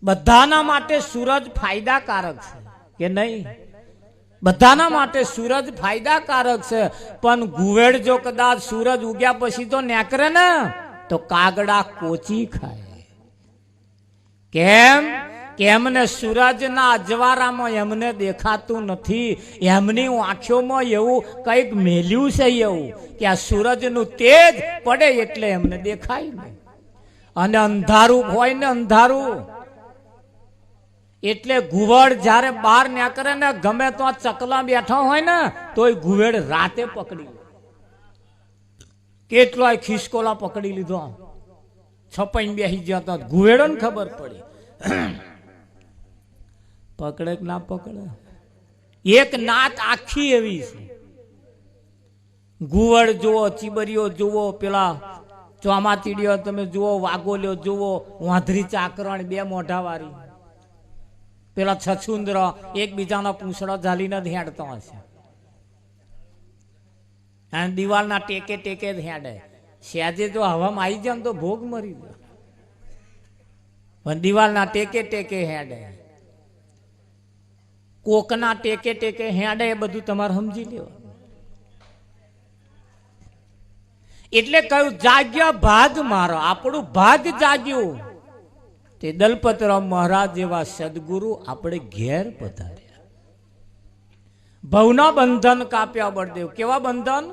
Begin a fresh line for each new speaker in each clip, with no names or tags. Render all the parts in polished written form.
બધાના માટે સૂરજ ફાયદાકારક છે કે નહીં? બધાના માટે સૂરજ ફાયદાકારક છે, પણ ગુવેડ જો કદાચ સૂરજ ઉગ્યા પછી તો નેકરે ને તો કાગડા કોચી ખાય. કેમ કે એમને સૂરજના અજવાળામાં એમને દેખાતું નથી. એમની આંખોમાં એવું કંઈક મેલ્યું છે, એવું કે આ સૂરજનું તેજ પડે એટલે એમને દેખાય નહીં. અને અંધારું હોય ને, અંધારું એટલે ગુવેડ જ્યારે બહાર નીકળે ને, ગમે તો ચકલા બેઠા હોય ને તોય ગુવેડ રાતે પકડી લે. કેટલાય ખિસકોલા પકડી લીધો, છપાઈને બેસી ગયા તો ગુવેડો ને ખબર પડી. પકડે કે ના પકડે? એક નાત આખી એવી છે. ગુવડ જુઓ, ચીબરીઓ જુઓ, પેલા ચોમાતીડીઓ તમે જુઓ, વાગોલ્યો જુઓ, વાંધરી ચાકરણ બે મોઢા વાળી, પેલા છછુંદર એકબીજાના પૂંછડો ઝાલીને હેડતો હશે, અને દિવાલના ટેકે ટેકે હેડે. સહેજે જો હવામાં આવી જાય તો ભોગ મરી જાય, પણ દિવાલના ટેકે ટેકે હેડે, કોકના ટેકે ટેકે હેડે. એ બધું તમારે સમજી લેવાનું. એટલે કયું જાગ્યા ભાગ મારો, આપણું ભાગ જાગ્યું. તે દલપતરામ મહારાજ જેવા સદગુરુ આપણે ઘેર પધાર્યા. ભવના બંધન કાપ્યા બળદેવ. કેવા બંધન?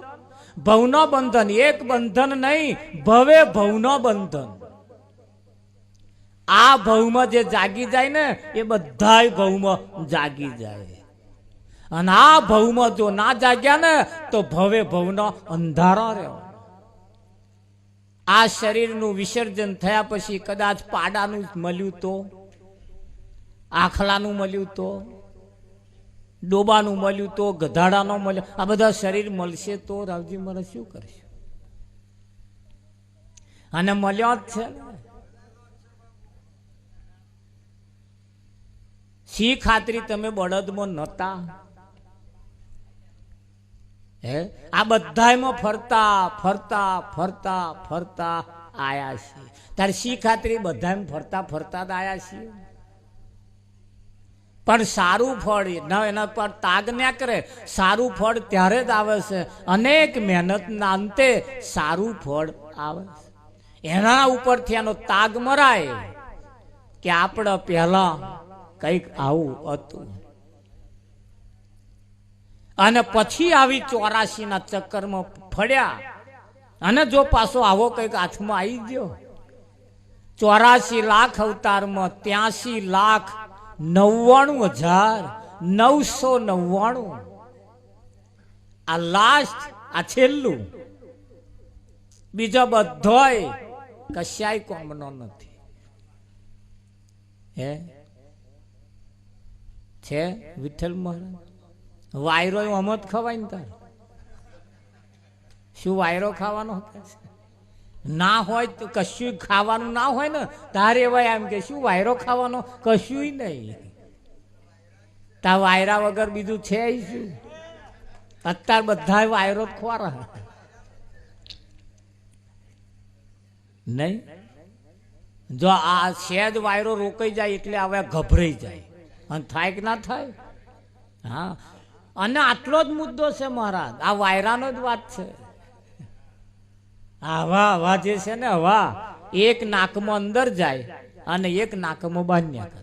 ભવના બંધન. એક બંધન નહીં, ભવે ભવના બંધન. આ ભવમાં જે જાગી જાય ને એ બધાય ભવમાં જાગી જાય. અને આ ભવમાં જો ના જાગ્યા ને તો ભવે ભવનો અંધારા રહેવા. આ શરીરનું વિસર્જન થયા પછી કદાચ પાડાનું મળ્યું તો, આખલાનું મળ્યું તો, ડોબાનું મળ્યું તો, ગધાડાનું મળ્યું, આ બધા શરીર મળશે તો રાવજી મારે શું કરશે? અને મળ્યો જ છે. શી ખાતરી તમે બળદમાં નતા? હે, આ બધામાં ફરતા ફરતા ફરતા ફરતા આયા છે. તારે શી ખાતરી બધામાં ફરતા ફરતા જ આયા છીએ? પણ સારું ફળ એના પર તાગ ના કરે. સારું ફળ ત્યારે જ આવે છે, અનેક મહેનતના અંતે સારું ફળ આવે છે. એના ઉપરથી એનો તાગ મરાય કે આપણે પહેલા કંઈક આવું હતું, અને પછી આવી 84ના ચક્કરમાં ફળ્યા. અને જો પાછો આવો કંઈક હાથમાં આવી ગયો, 84 લાખ અવતારમાં 83,99,999 આ લાસ્ટ, આ છેલ્લું. બીજો બધોય કશાય કોમનો નથી. હે છે વિઠ્ઠલ મહારાજ? વાયરો અમત ખવાય ને તાર? શું વાયરો ખાવાનો ના હોય તો કશું ખાવાનું ના હોય ને તારે એવા એમ કે શું વાયરો ખાવાનો? કશું નહીં. તા વાયરા વગર બીજું છે શું? અત્યારે બધા વાયરો જ ખોરા નહીં. જો આ સહેજ વાયરો રોકાઈ જાય એટલે હવે ગભરાઈ જાય, અને થાય કે ના થાય? હા, અને આટલો જ મુદ્દો છે મહારાજ, આ વાયરાનો જ વાત છે. હવા હવા જે છે ને, હવા એક નાકમાં અંદર જાય અને એક નાકમાં બહાર ન્યા કરે.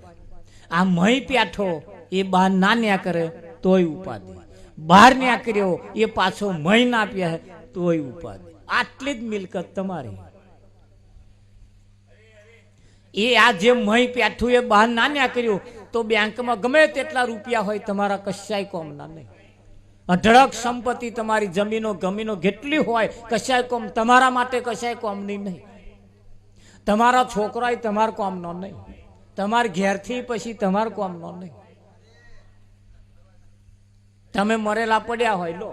આ મહી પેઠો એ બહાર ના ન્યા કરે તોય ઉપાધિ, બહાર ન્યા કર્યો એ પાછો મહી ના પે તોય ઉપાધિ. આટલી જ મિલકત તમારી. એ આ જે મહી પેઠું એ બહાર ના ન્યા કર્યું તો બેંકમાં ગમે તેટલા રૂપિયા હોય તમારા કશાય કોમના નહીં. અઢળક સંપત્તિ તમારી, જમીનો ગમીનો કેટલી હોય, કશાય કોમ તમારા માટે કશાય કોમની નહીં. તમારા છોકરાય તમાર કોમનો નહીં, તમારા ઘેરથી પછી તમાર કોમનો નહીં. તમે મરેલા પડ્યા હોય, લો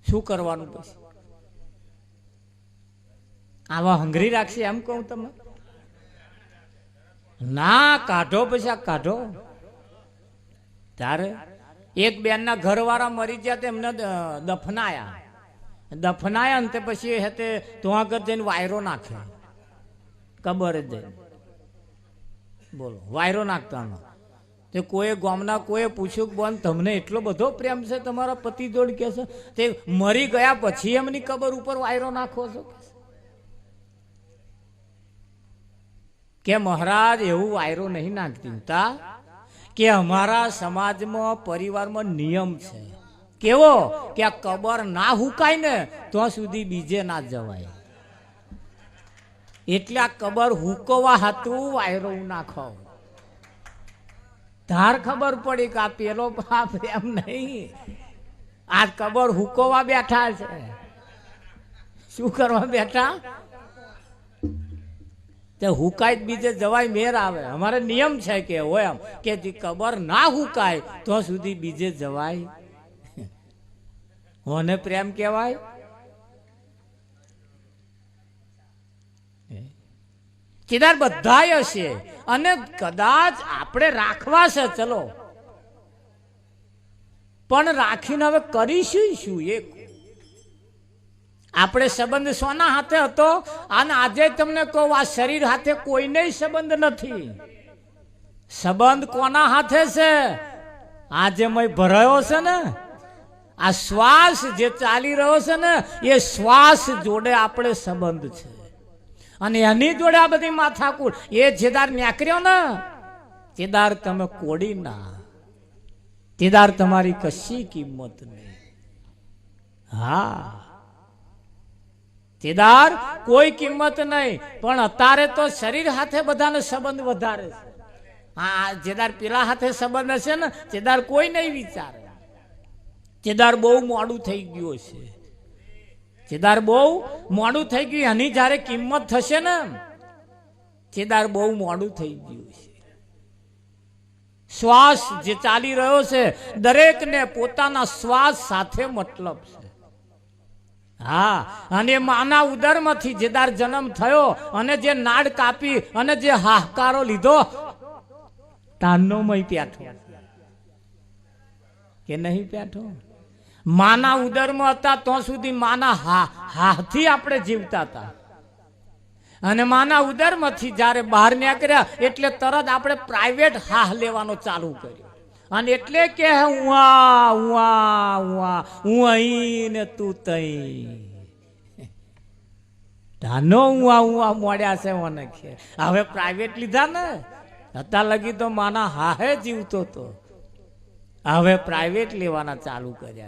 શું કરવાનું પછી? આવા હંગરી રાખશે એમ કહું તમે? ના કાઢો, પછી કાઢો. ત્યારે એક બેનના ઘરવાળા મરી ગયા, એમને દફનાયા ને તે પછી તો આગળ જઈને વાયરો નાખે. કબર જ જાય. બોલો વાયરો નાખતા તે કોઈ ગામના કોઈ પૂછ્યું કે બોન તમને એટલો બધો પ્રેમ છે તમારા પતિ જોડ કે છે તે મરી ગયા પછી એમની કબર ઉપર વાયરો નાખો છો કે મહારાજ એવું વાયરો નહીં નાખતી તા કે અમારા સમાજમાં પરિવારમાં નિયમ છે કેવો કે આ કબર ના હુકાય ને ત્યાં સુધી બીજે ના જવાય એટલે આ કબર હુકવા હતું વાયરો નાખો ધાર ખબર પડી કે આ પેલો બાપ એમ નહીં આ કબર હુકવા બેઠા છે શું કરવા બેઠા તે હુકાય બીજે જવાય મેર આવે અમારે નિયમ છે કે હોય એમ કે કબર ના હુકાય તો સુધી બીજે જવાય હોને પ્રેમ કહેવાય કેદાર બધાય હશે અને કદાચ આપણે રાખવા છે ચલો પણ રાખીને હવે કરીશું શું એક આપણે સંબંધ સોના હાથે હતો અને આજે તમને કહું આ શરીર હાથે કોઈને સંબંધ નથી સંબંધ કોના હાથે છે આજે મય ભરાયો છે ને આ શ્વાસ જે ચાલી રહ્યો છે ને એ શ્વાસ જોડે આપણે સંબંધ છે અને એની જોડે આ બધી માથાકૂટ એ જેદાર ન્યાકર્યો ને તેદાર તમે કોડી ના તેદાર તમારી કશી કિંમત નહીં હા તેદાર કોઈ કિંમત નહીં પણ અત્યારે તો શરીર હાથે બધાને સંબંધ વધારે છે હા જેદાર પેલા હાથે સંબંધ હશે ને તેદાર કોઈ નહીં વિચારે તેદાર બહુ મોડું થઈ ગયું છે તેદાર બહુ મોડું થઈ ગયું એની જ્યારે કિંમત થશે ને તેદાર બહુ મોડું થઈ ગયું છે શ્વાસ જે ચાલી રહ્યો છે દરેકને પોતાના શ્વાસ સાથે મતલબ છે હા અને માના ઉદરમાંથી જેદાર જન્મ થયો અને જે નાડ કાપી અને જે હાહાકારો લીધો તાનો મય પેઠો કે નહીં પેઠો માના ઉદરમાં હતા તો સુધી માના હાથી આપણે જીવતા હતા અને માના ઉદરમાંથી જ્યારે બહાર નીકળ્યા એટલે તરત આપણે પ્રાઇવેટ હાહ લેવાનો ચાલુ કર્યો અને એટલે કે હું અહીં ને તું તઈ ધાનો હું મોડ્યા છે મને હવે પ્રાઇવેટ લીધા ને અત્યાર લગી તો માના હાહે જીવતો હતો હવે પ્રાઇવેટ લેવાના ચાલુ કર્યા